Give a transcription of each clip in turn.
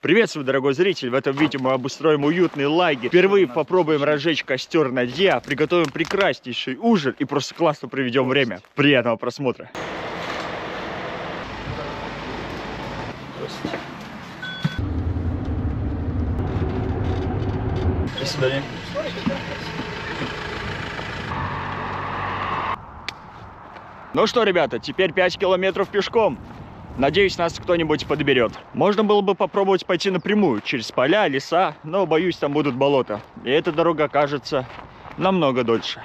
Приветствую, дорогой зритель! В этом видео мы обустроим уютный лагерь. Впервые попробуем разжечь костер на Диа, приготовим прекраснейший ужин и просто классно проведем время. Приятного просмотра! До свидания. Ну что, ребята, теперь 5 километров пешком. Надеюсь, нас кто-нибудь подберет. Можно было бы попробовать пойти напрямую, через поля, леса, но, боюсь, там будут болота. И эта дорога окажется намного дольше.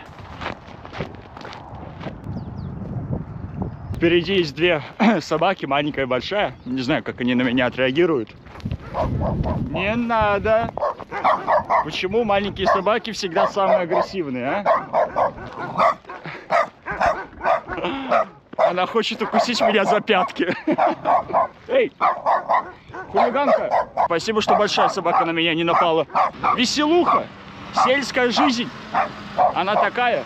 Впереди есть две собаки, маленькая и большая. Не знаю, как они на меня отреагируют. Не надо! Почему маленькие собаки всегда самые агрессивные, а? Она хочет укусить меня за пятки. Эй, хулиганка! Спасибо, что большая собака на меня не напала. Веселуха, сельская жизнь. Она такая.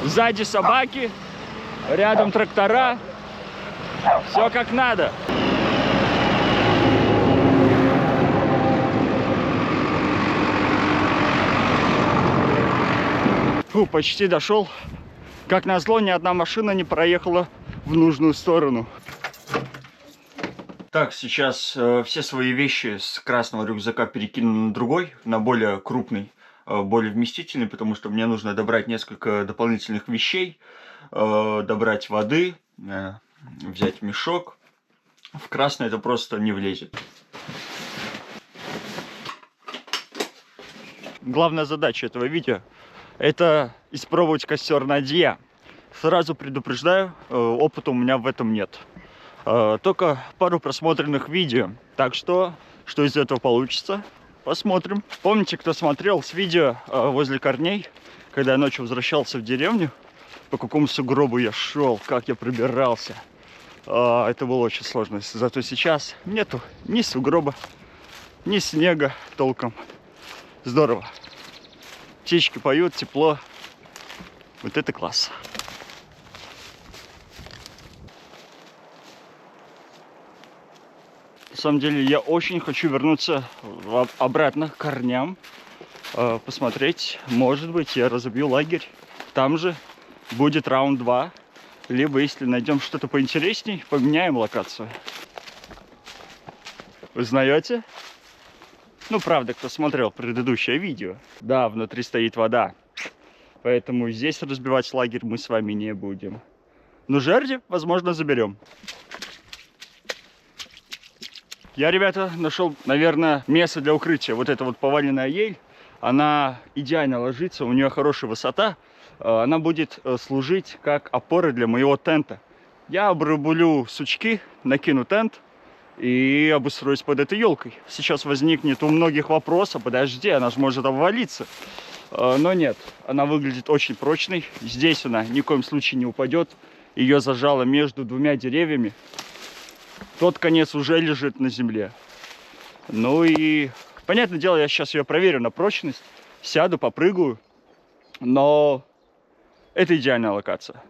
Сзади собаки, рядом трактора. Все как надо. Фу, почти дошел. Как назло, ни одна машина не проехала в нужную сторону. Так, сейчас все свои вещи с красного рюкзака перекину на другой, на более крупный, более вместительный, потому что мне нужно добрать несколько дополнительных вещей, добрать воды, взять мешок. В красный это просто не влезет. Главная задача этого видео — это испробовать костер на Диа. Сразу предупреждаю, опыта у меня в этом нет. Только пару просмотренных видео. Так что из этого получится, посмотрим. Помните, кто смотрел с видео возле корней, когда я ночью возвращался в деревню, по какому сугробу я шел, как я пробирался. Это было очень сложно. Зато сейчас нету ни сугроба, ни снега толком. Здорово. Птички поют, тепло. Вот это класс. На самом деле я очень хочу вернуться обратно к корням. Посмотреть, может быть, я разобью лагерь. Там же будет раунд 2. Либо, если найдем что-то поинтересней, поменяем локацию. Узнаете? Ну, правда, кто смотрел предыдущее видео. Да, внутри стоит вода. Поэтому здесь разбивать лагерь мы с вами не будем. Но жерди, возможно, заберем. Я, ребята, нашел, наверное, место для укрытия. Вот эта вот поваленная ель, она идеально ложится, у нее хорошая высота. Она будет служить как опора для моего тента. Я обрублю сучки, накину тент и обустроюсь под этой елкой. Сейчас возникнет у многих вопрос: а подожди, она же может обвалиться. Но нет, она выглядит очень прочной. Здесь она ни в коем случае не упадет. Ее зажало между двумя деревьями. Тот конец уже лежит на земле. Ну и, понятное дело, я сейчас ее проверю на прочность. Сяду, попрыгаю. Но это идеальная локация.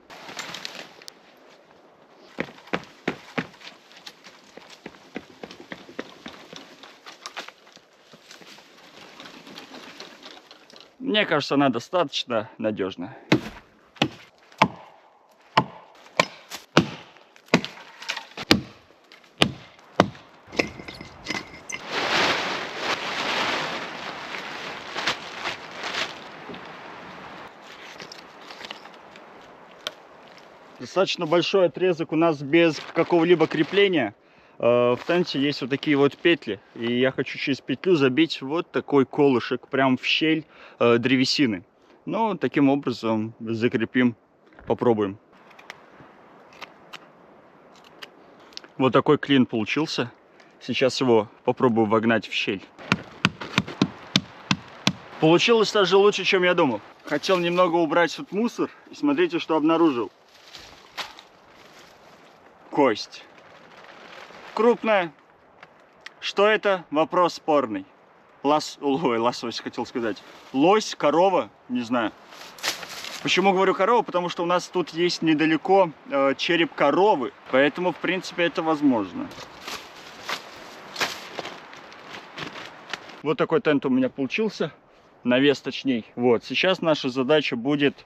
Мне кажется, она достаточно надежная. Достаточно большой отрезок у нас без какого-либо крепления. В тенте есть вот такие вот петли, и я хочу через петлю забить вот такой колышек прям в щель древесины. Ну, таким образом закрепим, попробуем. Вот такой клин получился. Сейчас его попробую вогнать в щель. Получилось даже лучше, чем я думал. Хотел немного убрать тут мусор, и смотрите, что обнаружил. Кость. Крупная. Что это? Вопрос спорный. Лосось, хотел сказать. Лось, корова, не знаю. Почему говорю корова? Потому что у нас тут есть недалеко череп коровы. Поэтому, в принципе, это возможно. Вот такой тент у меня получился. Навес точнее. Вот, сейчас наша задача будет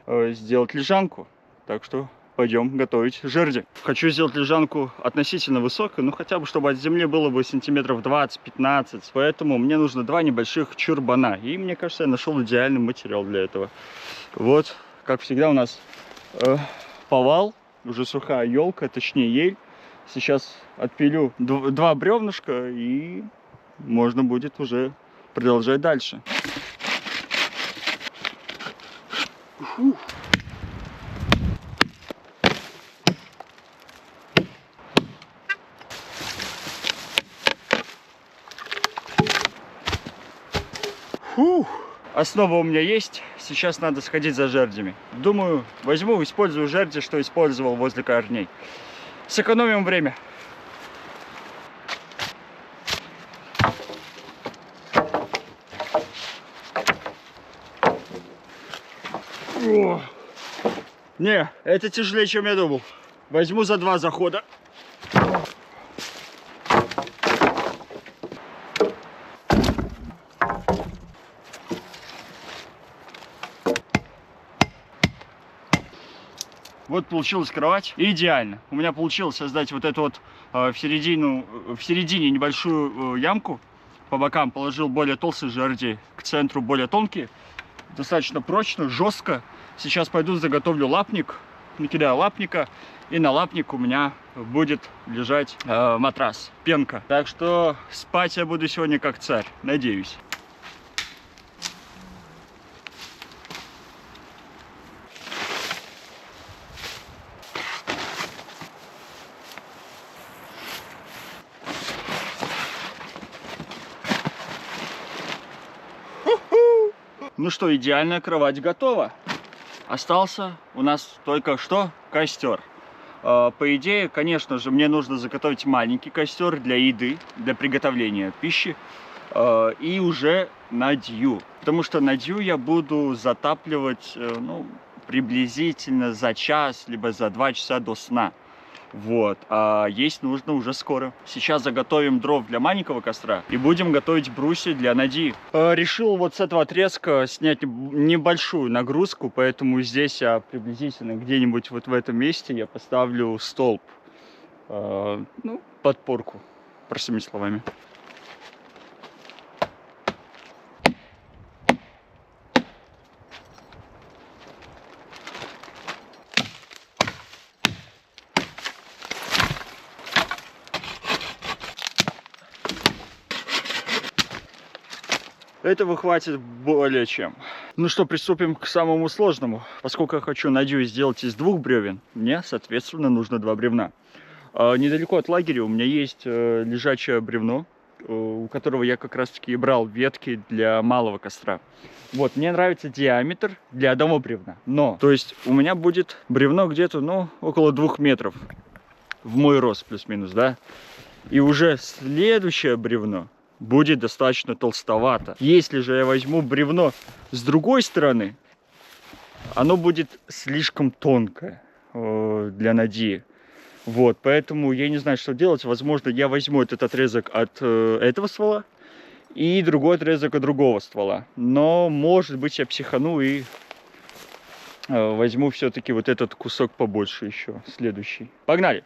сделать лежанку. Так что пойдем готовить жерди. Хочу сделать лежанку относительно высокой, ну хотя бы, чтобы от земли было бы сантиметров 20-15. Поэтому мне нужно 2 небольших чурбана. И мне кажется, я нашел идеальный материал для этого. Вот, как всегда, у нас повал, уже сухая елка, точнее ель. Сейчас отпилю 2 бревнышка, и можно будет уже продолжать дальше. Основа у меня есть. Сейчас надо сходить за жердями. Думаю, возьму, использую жерди, что использовал возле корней. Сэкономим время. О! Не, это тяжелее, чем я думал. Возьму за 2 захода. Вот получилась кровать. Идеально. У меня получилось создать вот эту вот в середине небольшую ямку. По бокам положил более толстые жерди, к центру более тонкие. Достаточно прочно, жестко. Сейчас пойду заготовлю лапник. Накидаю лапника. И на лапник у меня будет лежать матрас, пенка. Так что спать я буду сегодня как царь. Надеюсь. Ну что, идеальная кровать готова. Остался у нас только что костер. По идее, конечно же, мне нужно заготовить маленький костер для еды, для приготовления пищи. И уже надью. Потому что надью я буду затапливать, ну, приблизительно за час, либо за 2 часа до сна. Вот, а есть нужно уже скоро. Сейчас заготовим дров для маленького костра и будем готовить брусья для надьи. Решил вот с этого отрезка снять небольшую нагрузку, поэтому здесь я приблизительно где-нибудь вот в этом месте я поставлю столб. Ну, подпорку, простыми словами. Этого хватит более чем. Ну что, приступим к самому сложному. Поскольку я хочу надью сделать из 2 бревен, мне, соответственно, нужно 2 бревна. Недалеко от лагеря у меня есть лежачее бревно, у которого я как раз-таки брал ветки для малого костра. Вот, мне нравится диаметр для одного бревна. Но, то есть, у меня будет бревно где-то, ну, около 2 метров. В мой рост, плюс-минус, да? И уже следующее бревно будет достаточно толстовато. Если же я возьму бревно с другой стороны, оно будет слишком тонкое для надьи. Вот, поэтому я не знаю, что делать. Возможно, я возьму этот отрезок от этого ствола и другой отрезок от другого ствола. Но, может быть, я психану и возьму все-таки вот этот кусок побольше еще, следующий. Погнали!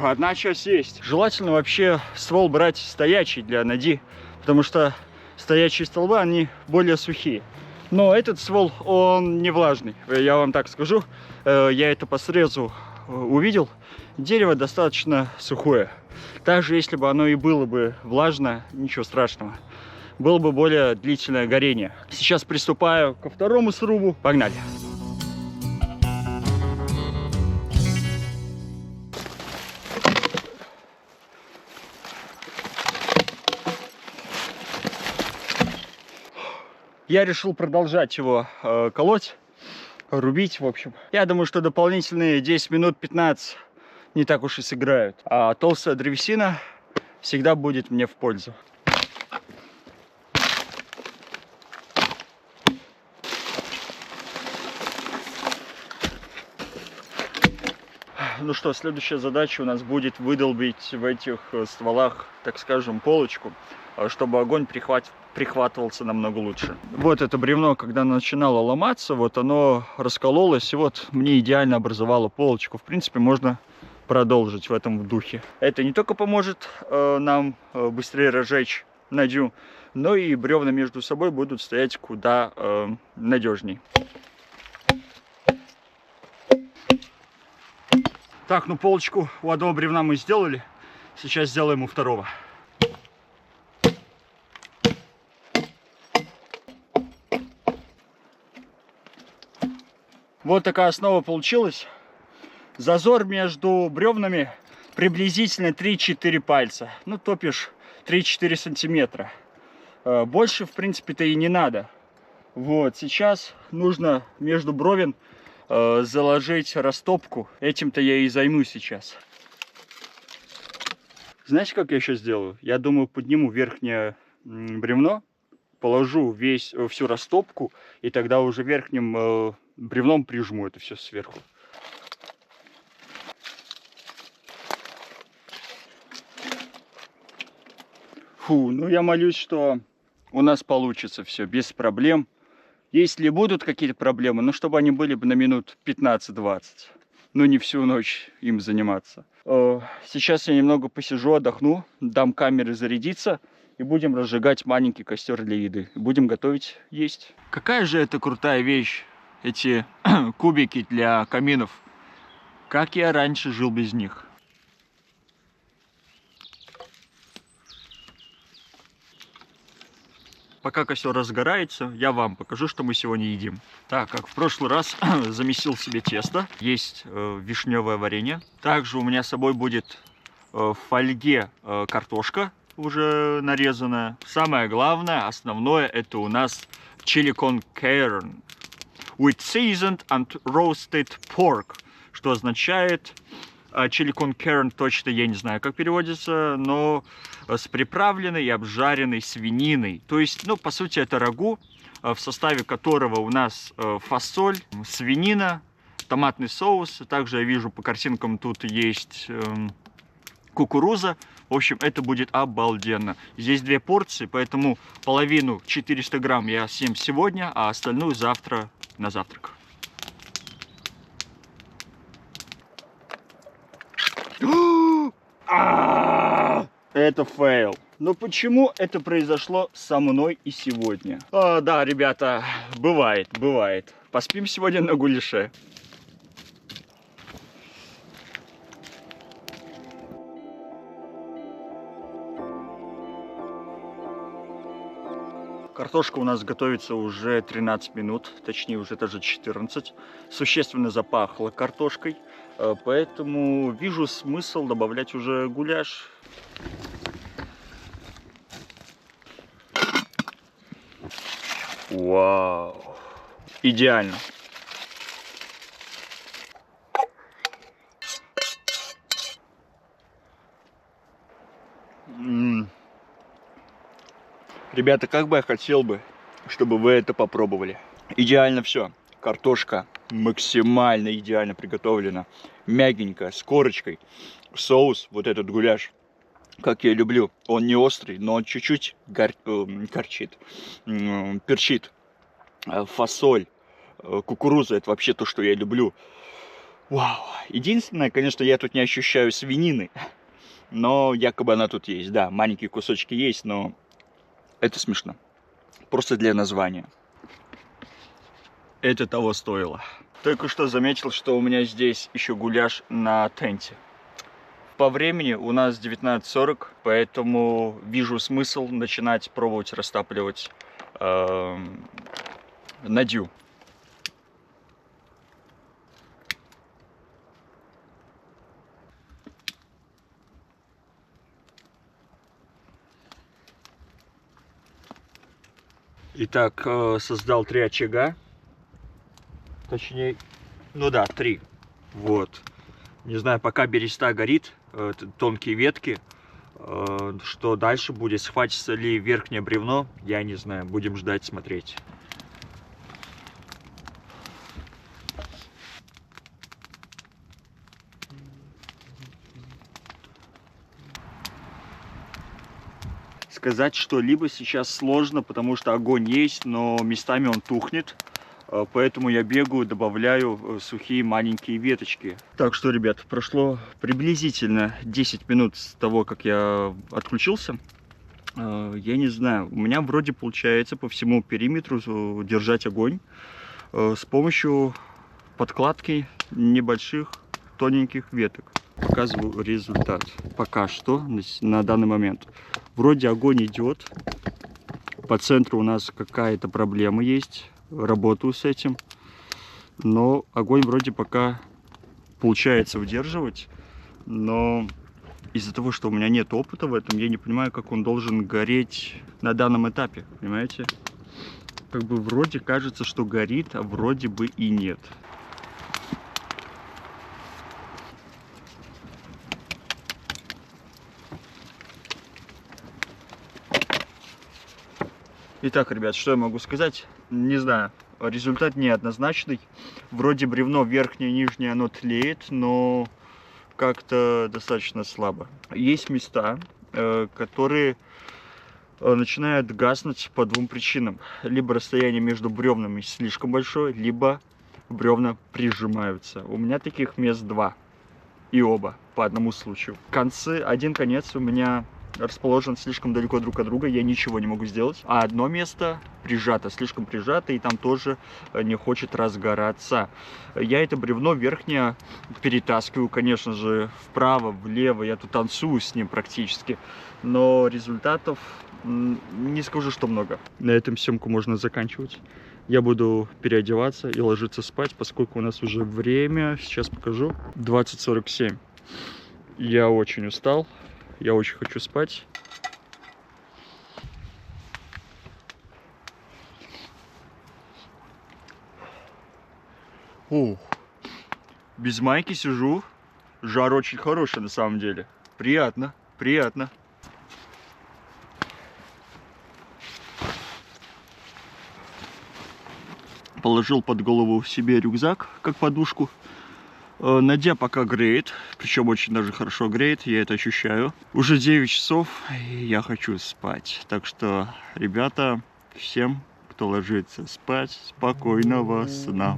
Одна часть есть. Желательно вообще ствол брать стоячий для надьи, потому что стоячие столбы, они более сухие. Но этот ствол, он не влажный, я вам так скажу. Я это по срезу увидел. Дерево достаточно сухое. Также, если бы оно и было бы влажно, ничего страшного. Было бы более длительное горение. Сейчас приступаю ко второму срубу. Погнали! Я решил продолжать его колоть, рубить, в общем. Я думаю, что дополнительные 10 минут, 15 не так уж и сыграют. А толстая древесина всегда будет мне в пользу. Ну что, следующая задача у нас будет выдолбить в этих стволах, так скажем, полочку, чтобы огонь прихватывался намного лучше. Вот это бревно, когда начинало ломаться, вот оно раскололось, и вот мне идеально образовало полочку. В принципе, можно продолжить в этом духе. Это не только поможет нам быстрее разжечь надью, но и бревна между собой будут стоять куда надежней. Так, ну полочку у одного бревна мы сделали. Сейчас сделаем у второго. Вот такая основа получилась. Зазор между бревнами приблизительно 3-4 пальца. Ну, топишь 3-4 сантиметра. Больше, в принципе-то, и не надо. Вот, сейчас нужно между бровен заложить растопку. Этим-то я и займусь сейчас. Знаете, как я еще сделаю? Я думаю, подниму верхнее бревно, положу всю растопку, и тогда уже верхним бревном прижму это все сверху. Фу, ну я молюсь, что у нас получится все без проблем. Если будут какие-то проблемы, ну чтобы они были бы на минут 15-20. Ну не всю ночь им заниматься. Сейчас я немного посижу, отдохну, дам камере зарядиться. И будем разжигать маленький костер для еды. Будем готовить есть. Какая же это крутая вещь, эти кубики для каминов. Как я раньше жил без них. Пока костер разгорается, я вам покажу, что мы сегодня едим. Так, как в прошлый раз замесил себе тесто. Есть вишневое варенье. Также у меня с собой будет в фольге картошка, уже нарезанная. Самое главное, основное, это у нас chili con carne with seasoned and roasted pork, что означает chili con carne, точно я не знаю, как переводится, но с приправленной и обжаренной свининой. То есть, ну, по сути, это рагу, в составе которого у нас фасоль, свинина, томатный соус. Также я вижу по картинкам тут есть кукуруза. В общем, это будет обалденно. Здесь 2 порции, поэтому половину 400 грамм я съем сегодня, а остальную завтра на завтрак. Это фейл. Но почему это произошло со мной и сегодня? Да, ребята, бывает. Поспим сегодня на гуляше. Картошка у нас готовится уже 13 минут, точнее уже даже 14. Существенно запахло картошкой, поэтому вижу смысл добавлять уже гуляш. Вау! Идеально! Ребята, как бы я хотел бы, чтобы вы это попробовали. Идеально все. Картошка максимально идеально приготовлена. Мягенькая, с корочкой. Соус, вот этот гуляш, как я люблю. Он не острый, но он чуть-чуть горчит, перчит. Фасоль, кукуруза, это вообще то, что я люблю. Вау. Единственное, конечно, я тут не ощущаю свинины. Но якобы она тут есть. Да, маленькие кусочки есть, но это смешно. Просто для названия. Это того стоило. Только что заметил, что у меня здесь еще гуляш на тенте. По времени у нас 19:40, поэтому вижу смысл начинать пробовать растапливать надью. Итак, создал 3 очага. Точнее, ну да, 3. Вот. Не знаю, пока береста горит, тонкие ветки. Что дальше будет? Схватится ли верхнее бревно? Я не знаю. Будем ждать, смотреть. сказать что-либо сейчас сложно, потому что огонь есть, но местами он тухнет. Поэтому я бегаю, добавляю сухие маленькие веточки. Так что, ребят, прошло приблизительно 10 минут с того, как я отключился. Я не знаю, у меня вроде получается по всему периметру держать огонь с помощью подкладки небольших тоненьких веток. Показываю результат пока что на данный момент. Вроде огонь идет. По центру у нас какая-то проблема есть. Работаю с этим. Но огонь вроде пока получается удерживать. Но из-за того, что у меня нет опыта в этом, я не понимаю, как он должен гореть на данном этапе. Понимаете? Как бы вроде кажется, что горит, а вроде бы и нет. Итак, ребят, что я могу сказать? Не знаю. Результат неоднозначный. Вроде бревно верхнее и нижнее, оно тлеет, но как-то достаточно слабо. Есть места, которые начинают гаснуть по двум причинам. Либо расстояние между бревнами слишком большое, либо бревна прижимаются. У меня таких мест два. И оба по одному случаю. Один конец у меня расположен слишком далеко друг от друга, я ничего не могу сделать. А одно место прижато, слишком прижато, и там тоже не хочет разгораться. Я это бревно верхнее перетаскиваю, конечно же, вправо, влево. Я тут танцую с ним практически. Но результатов не скажу, что много. На этом съемку можно заканчивать. Я буду переодеваться и ложиться спать, поскольку у нас уже время, сейчас покажу, 20:47. Я очень устал, я очень хочу спать. Ух, без майки сижу, жар очень хороший на самом деле. Приятно, приятно. Положил под голову себе рюкзак, как подушку. Надя пока греет, причем очень даже хорошо греет, я это ощущаю. Уже 9 часов, и я хочу спать. Так что, ребята, всем, кто ложится спать, спокойного сна.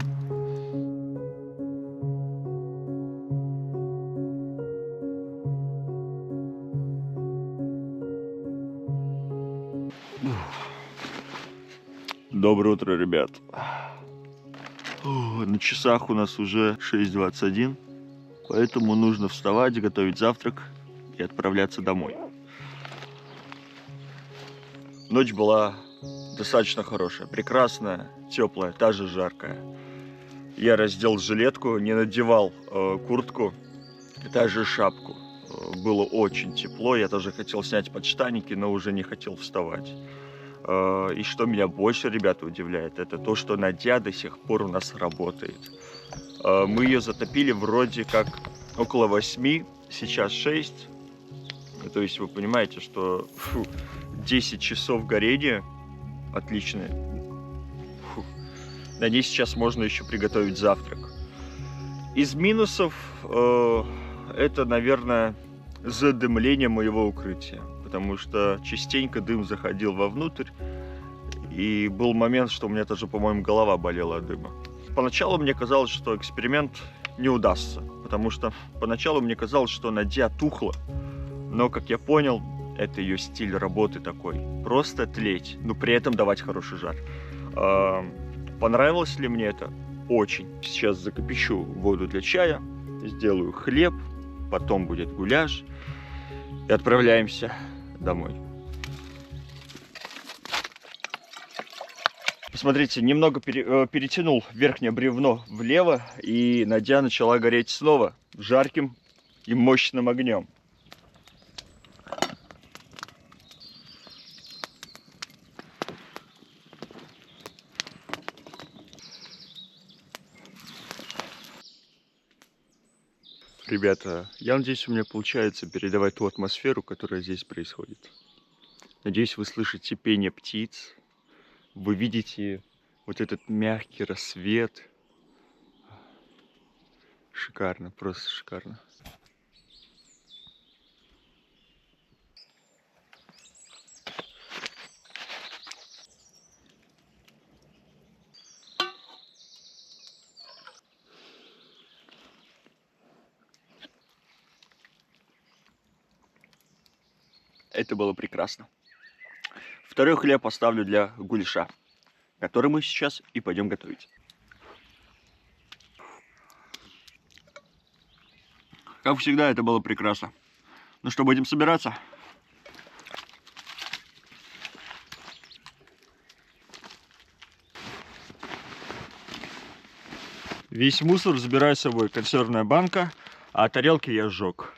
Доброе утро, ребят. На часах у нас уже 6:21, поэтому нужно вставать, готовить завтрак и отправляться домой. Ночь была достаточно хорошая, прекрасная, теплая, даже жаркая. Я раздел жилетку, не надевал куртку, даже шапку. Было очень тепло, я тоже хотел снять подштанники, но уже не хотел вставать. И что меня больше, ребята, удивляет, это то, что Надя до сих пор у нас работает. Мы ее затопили вроде как около 8, сейчас 6. То есть вы понимаете, что 10 часов горения отличные. На ней сейчас можно еще приготовить завтрак. Из минусов это, наверное, задымление моего укрытия. Потому что частенько дым заходил вовнутрь. И был момент, что у меня даже, по-моему, голова болела от дыма. Поначалу мне казалось, что эксперимент не удастся. Потому что поначалу мне казалось, что Надя тухла. Но, как я понял, это ее стиль работы такой. Просто тлеть, но при этом давать хороший жар. Понравилось ли мне это? Очень. Сейчас закипячу воду для чая, сделаю хлеб, потом будет гуляш. И отправляемся домой. Посмотрите, немного перетянул верхнее бревно влево, и Надя начала гореть снова жарким и мощным огнем. Ребята, я надеюсь, у меня получается передавать ту атмосферу, которая здесь происходит. Надеюсь, вы слышите пение птиц, вы видите вот этот мягкий рассвет. Шикарно, просто шикарно. это было прекрасно. Второй хлеб оставлю для гуляша, который мы сейчас и пойдем готовить. Как всегда, это было прекрасно. Ну что, будем собираться? Весь мусор забираю с собой. Консервная банка, а тарелки я сжег.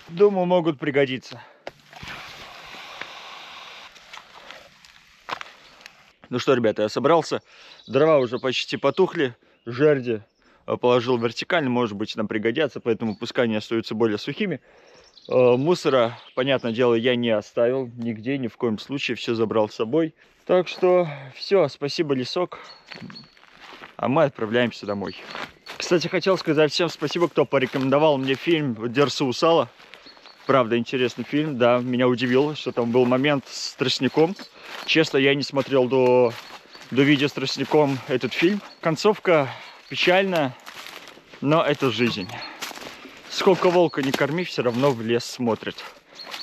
Думаю, могут пригодиться. Ну что, ребята, я собрался. Дрова уже почти потухли. Жерди положил вертикально, может быть, нам пригодятся, поэтому пускай они остаются более сухими. Мусора, понятное дело, я не оставил нигде, ни в коем случае. Все забрал с собой. Так что все, спасибо, лесок. А мы отправляемся домой. Кстати, хотел сказать всем спасибо, кто порекомендовал мне фильм «Дерсу Усала». Правда, интересный фильм, да, меня удивило, что там был момент с тростником. Честно, я не смотрел до видео с тростником этот фильм. Концовка печальная, но это жизнь. Сколько волка не корми, все равно в лес смотрит.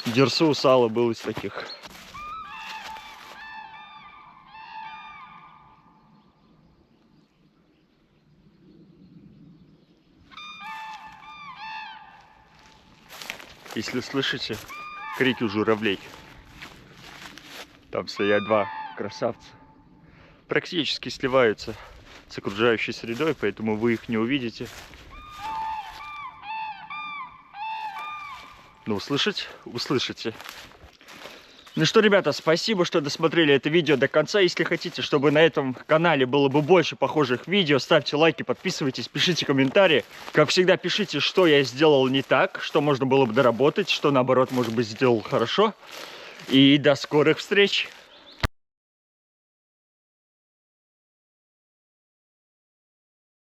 Дерсу Усала был из таких. Если слышите крики журавлей, там стоят два красавца. Практически сливаются с окружающей средой, поэтому вы их не увидите. Но услышать услышите. Ну что, ребята, спасибо, что досмотрели это видео до конца. Если хотите, чтобы на этом канале было бы больше похожих видео, ставьте лайки, подписывайтесь, пишите комментарии. Как всегда, пишите, что я сделал не так, что можно было бы доработать, что, наоборот, может быть, сделал хорошо. И до скорых встреч!